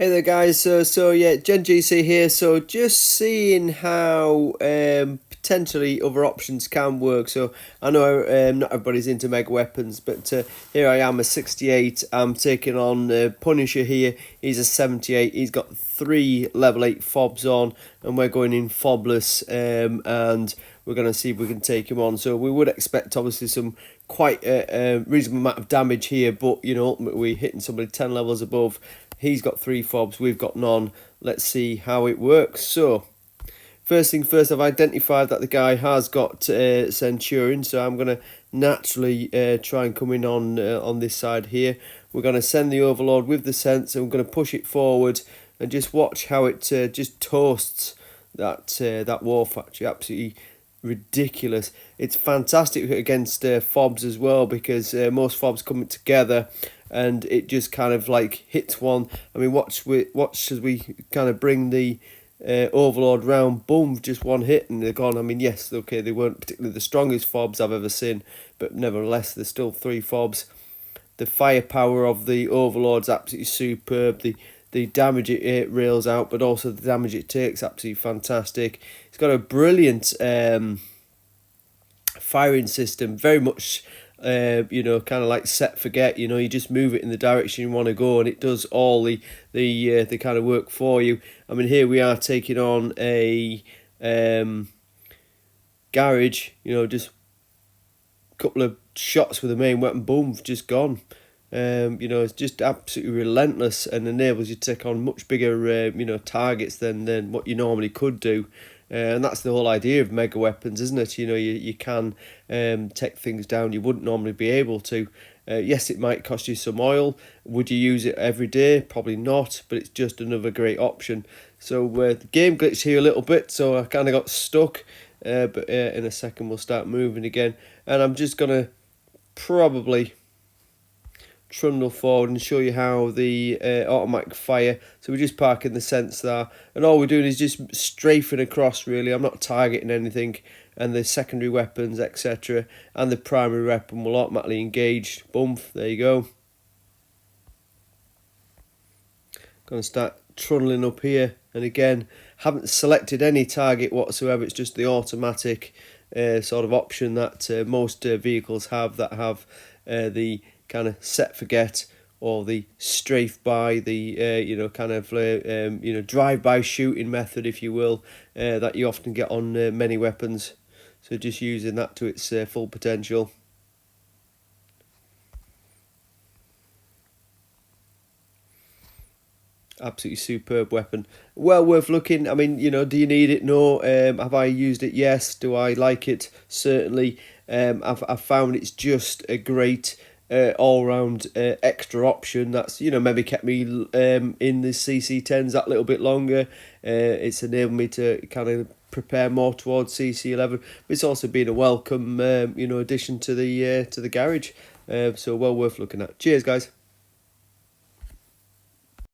Hey there, guys. So yeah, Gen GC here. So just seeing how potentially other options can work. So I know not everybody's into mega weapons, but here I am, a 68. I'm taking on Punisher here. He's a 78. He's got three level 8 fobs on, and we're going in fobless. And we're going to see if we can take him on. So we would expect obviously some quite a reasonable amount of damage here, but ultimately we're hitting somebody 10 levels above. He's got three fobs, we've got none. Let's see how it works. So, first thing first, I've identified that the guy has got Centurion, so I'm going to naturally try and come in on this side here. We're going to send the Overlord with the Sense, and we're going to push it forward and just watch how it just toasts that War Factory. Absolutely ridiculous. It's fantastic against fobs as well, because most fobs come together and it just kind of like hits one. I mean, watch as we kind of bring the Overlord round, boom, just one hit and they're gone. I mean, yes, okay, they weren't particularly the strongest fobs I've ever seen, but nevertheless, there's still three fobs. The firepower of the Overlord's absolutely superb. The damage it rails out, but also the damage it takes, absolutely fantastic. It's got a brilliant firing system, very much kind of like set forget. You just move it in the direction you want to go, and it does all the kind of work for you. I mean, here we are taking on a garage. Just a couple of shots with the main weapon, boom, just gone. It's just absolutely relentless and enables you to take on much bigger, targets than what you normally could do. And that's the whole idea of mega weapons, isn't it? You can take things down you wouldn't normally be able to. Yes, it might cost you some oil. Would you use it every day? Probably not, but it's just another great option. So the game glitched here a little bit, so I kind of got stuck. But in a second we'll start moving again. And I'm just going to probably trundle forward and show you how the automatic fire. So we're just parking the Sense there, and all we're doing is just strafing across, really. I'm not targeting anything, and the secondary weapons, etc., and the primary weapon will automatically engage. Boom, there you go. Gonna start trundling up here, and again, haven't selected any target whatsoever. It's just the automatic sort of option that most vehicles have, that have the kind of set forget or the strafe by, the drive by shooting method, if you will, that you often get on many weapons. So just using that to its full potential. Absolutely superb weapon, well worth looking. I mean, do you need it? No. Have I used it? Yes. Do I like it? Certainly. I've found it's just a great all round extra option that's maybe kept me in the CC10s that little bit longer. It's enabled me to kind of prepare more towards CC11, but it's also been a welcome addition to the garage. So well worth looking at. Cheers, guys.